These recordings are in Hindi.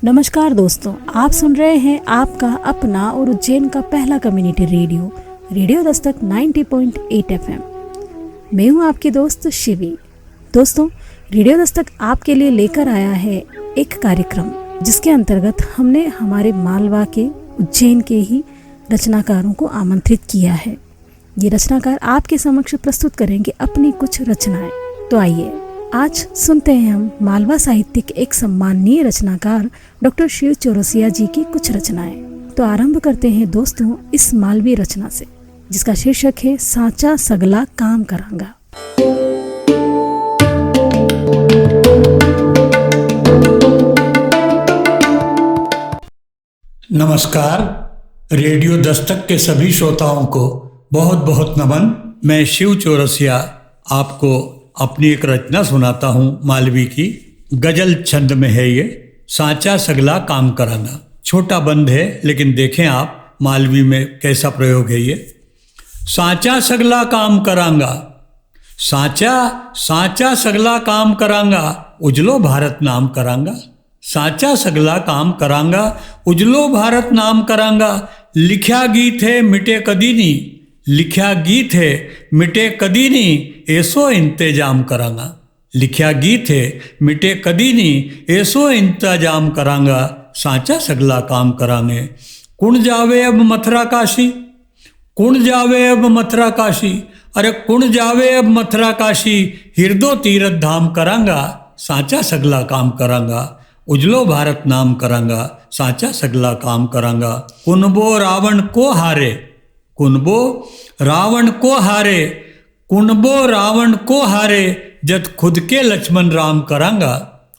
नमस्कार दोस्तों, आप सुन रहे हैं आपका अपना और उज्जैन का पहला community radio radio Dastak 90.8 FM। मैं हूं आपकी दोस्त शिवी। दोस्तों, रेडियो दस्तक आपके लिए लेकर आया है एक कार्यक्रम जिसके अंतर्गत हमने हमारे मालवा के उज्जैन के ही रचनाकारों को आमंत्रित किया है। ये रचनाकार आपके समक्ष प्रस्तुत करेंगे अपनी कुछ रचनाएं। तो आइए आज सुनते हैं हम मालवा साहित्य के एक सम्माननीय रचनाकार डॉक्टर शिव चौरसिया जी की कुछ रचनाएं। तो आरंभ करते हैं दोस्तों इस मालवी रचना से, जिसका शीर्षक है साचा सगला काम करांगा। नमस्कार, रेडियो दस्तक के सभी श्रोताओं को बहुत बहुत नमन। मैं शिव चौरसिया आपको अपनी एक रचना सुनाता हूँ मालवी की। गजल छंद में है ये, साचा सगला काम करांगा। छोटा बंद है लेकिन देखें आप मालवी में कैसा प्रयोग है ये। साचा सगला काम करांगा, साचा सगला काम करांगा, उजलो भारत नाम करांगा। साचा सगला काम करांगा, उजलो भारत नाम करांगा। लिख्या गीत है मिटे कदी नी, लिख्या गीत है मिटे कदी नी, ऐसो इंतजाम करांगा। लिख्या गीत है मिटे कदी नी, ऐसो इंतजाम करांगा। साचा सगला काम करांगे। कुण जावे अब मथुरा काशी, कुण जावे अब मथुरा काशी, अरे कुण जावे अब मथुरा काशी, हिरदो तीरथ धाम करांगा। साचा सगला काम करांगा, उजलो भारत नाम करांगा। साचा सगला काम करांगा। कुनबो रावण को हारे, कुनबो रावण को हारे, कुनबो रावण को हारे, जद खुद के लक्ष्मण राम करांगा।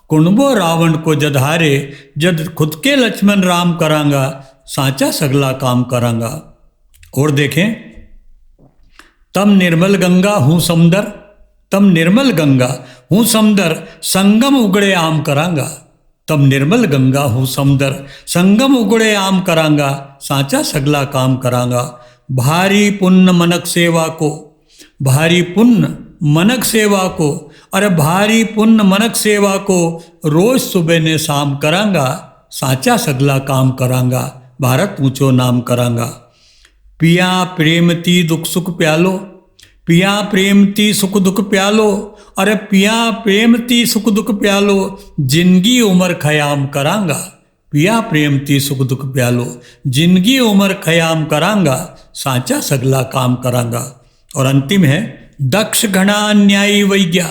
कुनबो रावण को जद हारे, जद खुद के लक्ष्मण राम करांगा। साचा सगला काम करांगा। और देखें, तम निर्मल गंगा हूँ समुंदर, तम निर्मल गंगा हूँ समुंदर, संगम उगड़े आम करांगा। तब निर्मल गंगा हूँ समुंदर, संगम उगड़े आम करांगा। साचा सगला काम करांगा। भारी पुण्य मनक सेवा को, भारी पुण्य मनक सेवा को, अरे भारी पुण्य मनक सेवा को, रोज सुबह ने शाम करांगा। साचा सगला काम करांगा। भारत ऊंचो नाम करांगा। पिया प्रेमती दुख सुख प्यालो, पिया प्रेमती सुख दुख प्यालो, अरे पिया प्रेमती सुख दुख प्यालो, जिंदगी उम्र खयाम करांगा। पिया प्रेमती सुख दुख प्यालो, जिंदगी उम्र खयाम करांगा। साचा सगला काम करांगा। और अंतिम है, दक्ष घना अन्यायी वैज्ञा,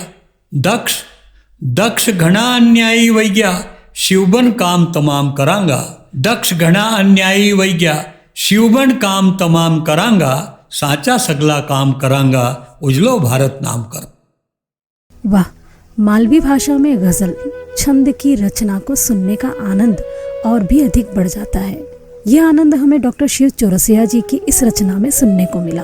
दक्ष घना अन्यायी वैज्ञा, शिवबन काम तमाम करांगा। दक्ष घना अन्यायी वैज्ञा, शिवबन काम तमाम करांगा। साचा सगला काम करांगा, उजलो भारत नाम कर। वाह, मालवी भाषा में गजल छंद की रचना को सुनने का आनंद और भी अधिक बढ़ जाता है। यह आनंद हमें डॉक्टर शिव चौरसिया जी की इस रचना में सुनने को मिला।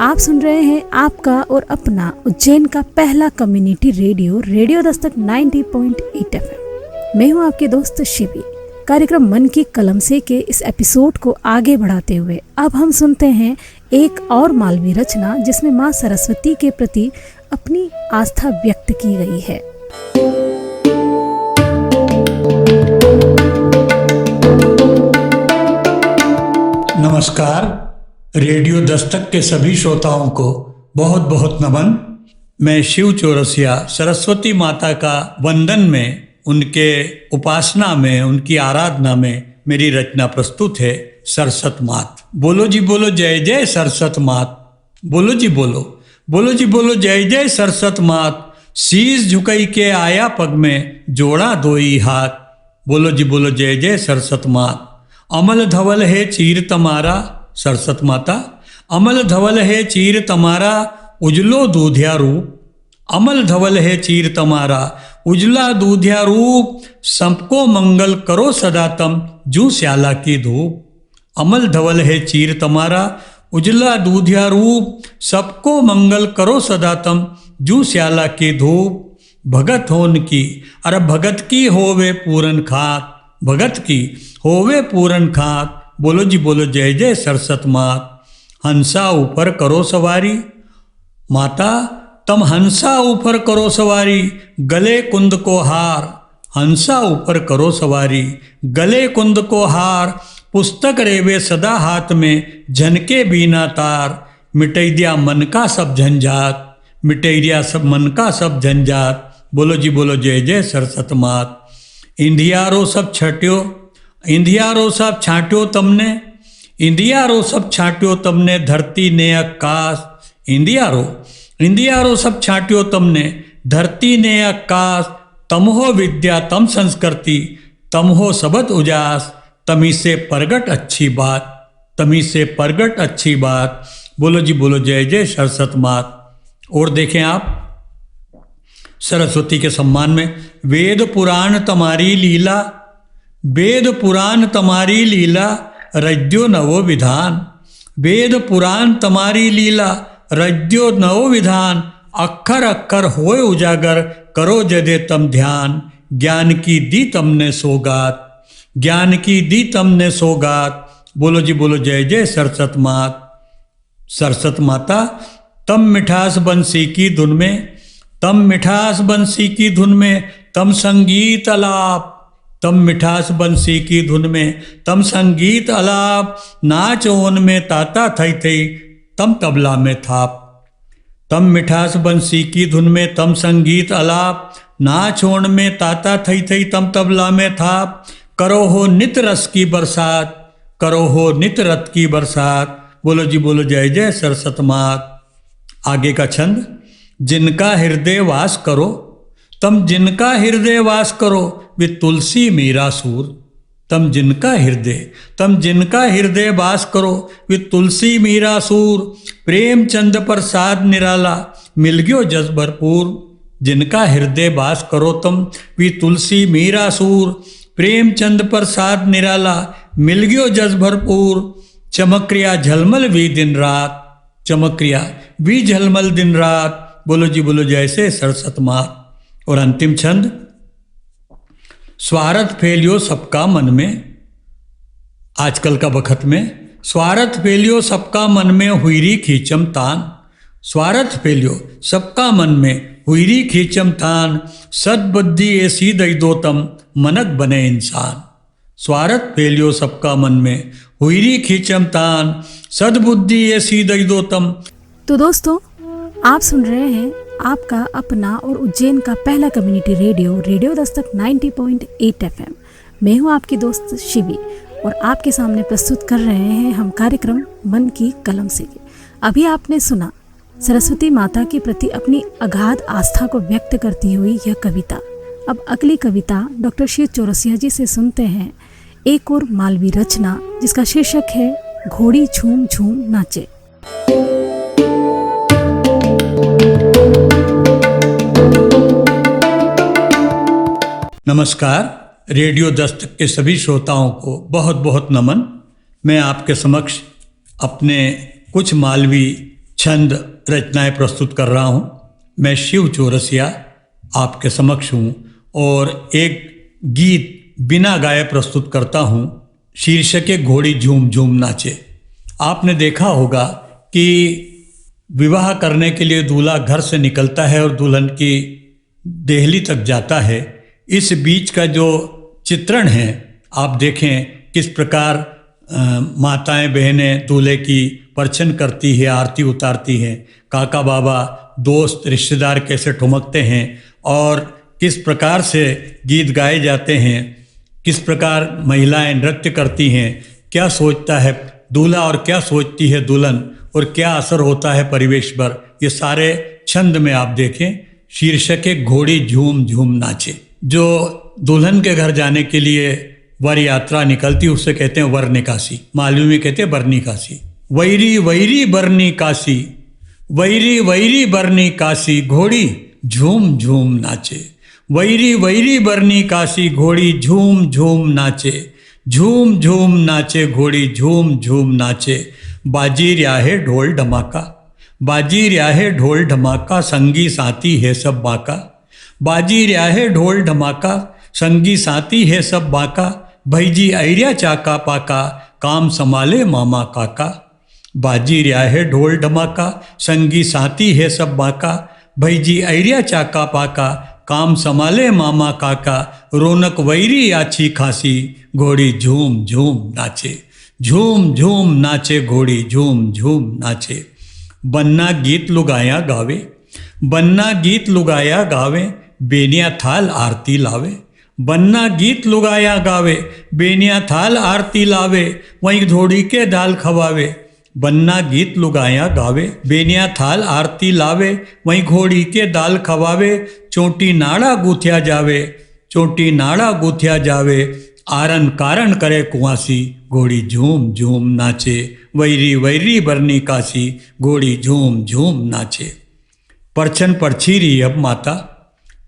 आप सुन रहे हैं आपका और अपना उज्जैन का पहला community radio radio Dastak 90.8 FM। मैं हूं आपके दोस्त शिवी। कार्यक्रम मन की कलम से के इस एपिसोड को आगे बढ़ाते हुए अब हम सुनते हैं एक और मालवी रचना जिसमें माँ सरस्वती के प्रति अपनी आस्था व्यक्त की गई है। नमस्कार, रेडियो दस्तक के सभी श्रोताओं को बहुत बहुत नमन। मैं शिव चौरसिया सरस्वती माता का वंदन में, उनके उपासना में, उनकी आराधना में मेरी रचना प्रस्तुत है, सरस्वत मात। बोलो जी बोलो जय जय सरस्वत मात, बोलो जी बोलो, बोलो जी बोलो जय जय सरस्वत मात। शीश झुकई के आया पग में, जोड़ा दोई हाथ। बोलो जी बोलो जय जय सरस्वत मात। अमल धवल है चीर तमारा, सरस्वत माता अमल धवल है चीर तमारा, उजलो दूधिया रूप। अमल धवल है चीर तमारा, उजला दूधिया रूप, सबको मंगल करो सदा तम, जू श्याला की धूप। अमल धवल है चीर तमारा, उजला दूधिया रूप, सबको मंगल करो सदा तम, जू श्याला की धूप। भगत होन की, अरे भगत की होवे पूरन खात, भगत की होवे पूरन खात। बोलो जी बोलो जय जय सरस्वत मात। हंसा ऊपर करो सवारी, माता तम हंसा ऊपर करो सवारी, गले कुंद को हार। हंसा ऊपर करो सवारी, गले कुंद को हार, पुस्तक रेवे सदा हाथ में, झनके बीना तार, मिटई दिया मन का सब झंझाट, मिटई दिया सब मन का सब झंझाट। बोलो जी बोलो जय जय सरस्वत मात। इंधियारो सब छट्यो, इंधियारो सब छांट्यो तमने, इंधियारो सब छांट्यो तमने, धरती ने आकाश, इंधियारो इंधियारो सब छांट्यो तमने, धरती ने आकाश, तमहो विद्या तम संस्कृति, तमहो सबद उजास, तमी से प्रगट अच्छी बात, तमी से प्रगट अच्छी बात। बोलो जी बोलो जय जय सरस्वत मात। और देखें आप सरस्वती के सम्मान में, वेद पुराण तुम्हारी लीला, वेद पुराण तुम्हारी लीला, रज्यो नवो विधान, वेद पुराण तुम्हारी लीला, रज्यो नवो विधान, अक्षर अक्षर होए उजागर, करो जदे तम ध्यान, ज्ञान की दी तमने सौगात, ज्ञान की दी तमने सौगात। बोलो जी बोलो जय जय सरस्वत मात। सरस्वत माता तम मिठास बंसी की धुन में, तम मिठास बंसी की धुन में, तम संगीत अलाप, तम मिठास बंसी की धुन में, तम संगीत अलाप, नाच ओन में ताता थई थई, तम तबला में थाप, तम मिठास बंसी की धुन में, तम संगीत अलाप, नाच ओन में ताता थई थई, तम तबला में थाप, करो हो नित रस की बरसात, करो हो नित रत की बरसात। बोलो जी बोलो जय जय सरस्वत मात। आगे का छंद, जिनका हृदय वास करो, तम जिनका हृदय वास करो, वे तुलसी मीरा सूर, तम जिनका हृदय, तम जिनका हृदय वास करो, वे तुलसी मीरा सूर, प्रेमचंद प्रसाद निराला, मिल गयो जस भरपूर, जिनका हृदय वास करो तम, वे तुलसी मीरा सूर, प्रेमचंद प्रसाद निराला, मिल गयो जस भरपूर, चमक्रिया झलमल भी दिन रात, चमक्रिया भी झलमल दिन रात। बोलो जी बोलो जैसे सरस्वत मात। और अंतिम छंद, स्वार्थ फैलियो सबका मन में, आजकल का वक्त में स्वार्थ फैलियो सबका मन में, हुईरी खींचम तान, स्वार्थ फैलियो सबका मन में, हुईरी खींचम तान, सद्बुद्धि ऐसी दई दो तम, मनक बने इंसान, स्वार्थ फैलियो सबका मन में, हुईरी खींचम तान, सद्बुद्धि ऐसी दई दो तम। तो दोस्तों, आप सुन रहे हैं आपका अपना और उज्जैन का पहला community radio, radio Dastak 90.8 FM। मैं हूं आपकी दोस्त शिवी और आपके सामने प्रस्तुत कर रहे हैं हम कार्यक्रम मन की कलम से। अभी आपने सुना सरस्वती माता के प्रति अपनी अगाध आस्था को व्यक्त करती हुई यह कविता। अब अगली कविता डॉक्टर शिव चौरसिया जी से सुनते हैं एक और मालवी रचना, जिसका शीर्षक है घोड़ी झूम झूम नाचे। नमस्कार, रेडियो दस्तक के सभी श्रोताओं को बहुत बहुत नमन। मैं आपके समक्ष अपने कुछ मालवी छंद रचनाएं प्रस्तुत कर रहा हूं। मैं शिव चौरसिया आपके समक्ष हूं और एक गीत बिना गाए प्रस्तुत करता हूं। शीर्षक है घोड़ी झूम झूम नाचे। आपने देखा होगा कि विवाह करने के लिए दूल्हा घर से निकलता है और दुल्हन की देहली तक जाता है। इस बीच का जो चित्रण है आप देखें, किस प्रकार माताएं बहनें दूल्हे की परछन करती है, आरती उतारती हैं, काका बाबा दोस्त रिश्तेदार कैसे ठुमकते हैं और किस प्रकार से गीत गाए जाते हैं, किस प्रकार महिलाएं नृत्य करती हैं, क्या सोचता है दूल्हा और क्या सोचती है दुल्हन और क्या असर होता है परिवेश पर, ये सारे छंद में आप देखें। शीर्षक है घोड़ी झूम झूम नाचे। जो दुल्हन के घर जाने के लिए वर यात्रा निकलती उसे कहते हैं वर निकासी, मालवी में कहते हैं बरनी काशी। वैरी वैरी बरनी काशी, वैरी वैरी बरनी काशी, घोड़ी झूम झूम नाचे। वैरी वैरी बरनी काशी, घोड़ी झूम झूम नाचे, झूम झूम नाचे घोड़ी झूम झूम नाचे। बाजी रहा ढोल ढमाका, बाजी रहा ढोल ढमाका, संगी साथी है सब बाका। बाजी रहा ढोल ढमाका, संगी साथी है सब बाका। भैजी ऐरिया चाका पाका, काम संभाले मामा काका। बाजी रहा ढोल ढमाका, संगी साथी है सब बाका। भैजी ऐरिया चाका पाका, काम संभाले मामा काका, रौनक वैरी आछी खासी, घोड़ी झूम झूम नाचे, झूम झूम नाचे घोड़ी झूम झूम नाचे। बन्ना गीत लुगाया गावे, बन्ना गीत लुगाया गावे, बेनिया थाल आरती लावे। बन्ना गीत लुगाया गावे, बेनिया थाल आरती लावे, वहीं घोड़ी के दाल खवावे। बन्ना गीत लुगाया गावे, बेनिया थाल आरती लावे, वहीं घोड़ी के दाल खवावे। चोटी नाड़ा गूथ्या जावे, चोटी नाड़ा गूथ्या जावे, आरन कारण करे कुआसी, घोड़ी झूम झूम नाचे। वैरी वैरी बरनी कासी, घोड़ी झूम झूम नाचे। परछन परछी री अब माता,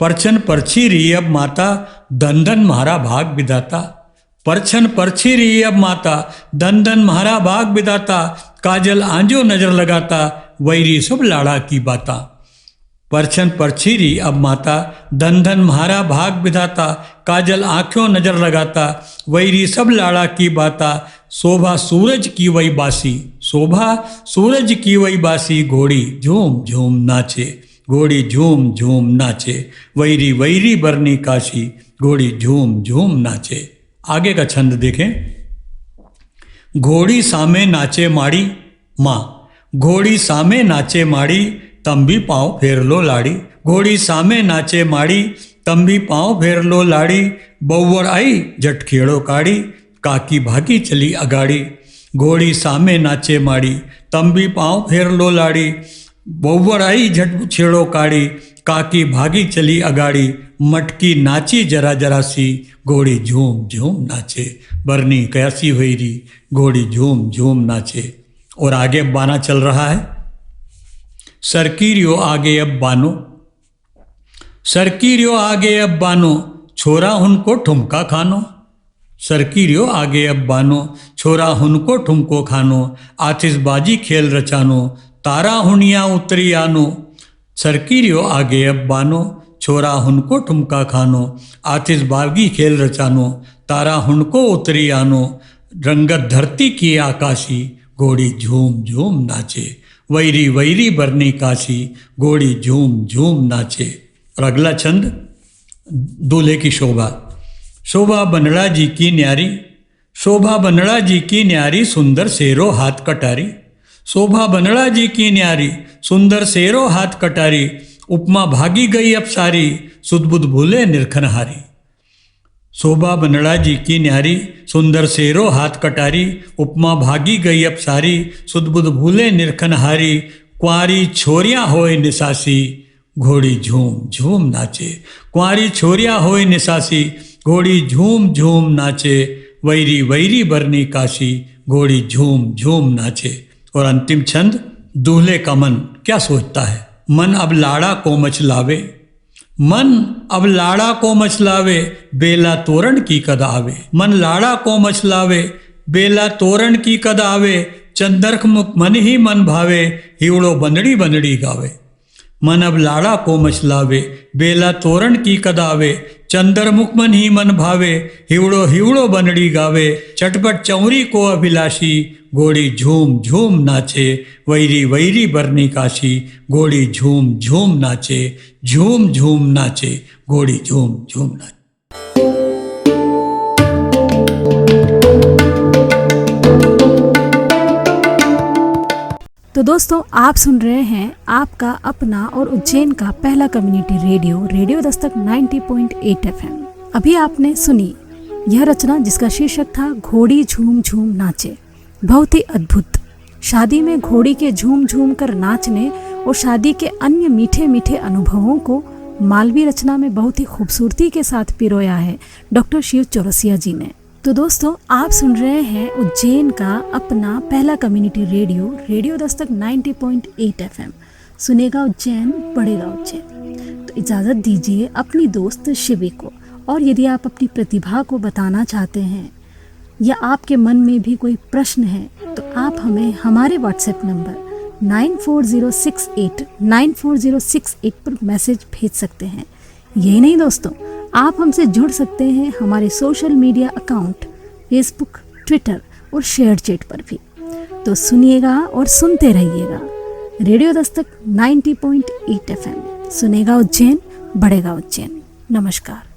परछन परछी री अब माता, धन धन म्हारा भाग विधाता। परछन परछी री अब माता, धन धन म्हारा भाग विधाता, काजल आंजो नजर लगाता, वैरी सब लाड़ा की बाता। परछन परछी री अब माता, धन धन म्हारा भाग विधाता, काजल आंखों नजर लगाता, वैरी सब लाड़ा की बाता। शोभा सूरज की वही बासी, शोभा सूरज की वही बासी, घोड़ी झूम झूम नाचे, घोड़ी झूम झूम नाचे। वैरी वैरी बरनी काशी, घोड़ी झूम झूम नाचे। आगे का छंद देखें। घोड़ी सामे नाचे माड़ी माँ, घोड़ी सामे नाचे माड़ी, तम भी पाँव फेर लो लाड़ी। घोड़ी सामे नाचे माड़ी, तम भी पाँव फेर लो लाड़ी। बउवर आई झट खेड़ो काड़ी, काकी भागी चली अगाड़ी। घोड़ी सामे नाचे माड़ी, तम भी पाँव फेर लो लाड़ी। बउवर आई झट छेड़ो काड़ी, काकी भागी चली अगाड़ी। मटकी नाची जरा जरा सी, घोड़ी झूम झूम नाचे। बरनी कैसी हुई री, घोड़ी झूम झूम नाचे। और आगे बाना चल रहा है। सरकीरियो आगे अब बानो, सरकीरियो आगे अब बानो, छोरा उनको ठुमका खानो। सरकीरियो आगे अब बानो, छोरा उनको ठुमको खानो। आतिशबाजी खेल रचानो, तारा हुनिया उतरी आनो। सरकीरियो आगे अब बानो, छोरा उनको ठुमका खानो। आतिशबाजी खेल रचानो, तारा हुनको उतरी आनो। रंगत धरती की आकाशी, घोड़ी झूम झूम नाचे। वैरी वैरी बरनी काशी, घोड़ी झूम झूम नाचे। और अगला छंद दूल्हे की शोभा। शोभा बंदड़ा जी की न्यारी, शोभा बंदड़ा जी की न्यारी, सुंदर सेरो हाथ कटारी। शोभा बंदड़ा जी की न्यारी, सुंदर सेरो हाथ कटारी। उपमा भागी गई अब सारी, सुध बुध भूले निरखनहारी। शोभा बंदड़ा जी की न्यारी, सुंदर सेरो हाथ कटारी। उपमा भागी गई अब सारी, सुध बुध भूले निरखनहारी। कुंवारी छोरियाँ होए निसासी, घोड़ी झूम झूम नाचे। कुंवारी छोरियाँ होए निसासी, घोड़ी झूम झूम नाचे। वैरी वैरी बरनी काशी, घोड़ी झूम झूम नाचे। और अंतिम छंद दूल्हे का मन क्या सोचता है। मन अब लाड़ा को मचलावे, मन अब लाड़ा को मचलावे, बेला तोरण की कद आवे। मन लाड़ा को मचलावे, बेला तोरण की कद आवे। चंदरख मुख मन ही मन भावे, हिवड़ो बंदड़ी बंदड़ी गावे। मन अब लाड़ा को मचलावे, बेला तोरण की कद आवे। चंदर मुख मन ही मन भावे, हिवड़ो हिवड़ो बंदड़ी गावे। चटपट चौरी को अभिलाषी, घोड़ी झूम झूम नाचे। वैरी वैरी बरनी काशी, घोड़ी झूम झूम नाचे। झूम झूम नाचे, घोड़ी झूम झूम नाचे। तो दोस्तों, आप सुन रहे हैं आपका अपना और उज्जैन का पहला community radio, radio Dastak 90.8 FM। अभी आपने सुनी यह रचना जिसका शीर्षक था घोड़ी झूम झूम नाचे। बहुत ही अद्भुत। शादी में घोड़ी के झूम झूम कर नाचने और शादी के अन्य मीठे मीठे अनुभवों को मालवी रचना में बहुत ही खूबसूरती के साथ पिरोया है डॉक्टर शिव चौरसिया जी ने। तो दोस्तों, आप सुन रहे हैं उज्जैन का अपना पहला community radio, radio Dastak 90.8 FM। सुनेगा उज्जैन, पढ़ेगा उज्जैन। तो इजाज़त दीजिए अपनी दोस्त शिवी को। और यदि आप अपनी प्रतिभा को बताना चाहते हैं या आपके मन में भी कोई प्रश्न है तो आप हमें हमारे व्हाट्सएप नंबर 9406894068 पर मैसेज भेज सकते हैं। यही नहीं दोस्तों, आप हमसे जुड़ सकते हैं हमारे social media account Facebook, Twitter और शेयर चैट पर भी। तो सुनिएगा और सुनते रहिएगा रेडियो दस्तक 90.8 FM। सुनेगा उज्जैन, बढ़ेगा उज्जैन। नमस्कार।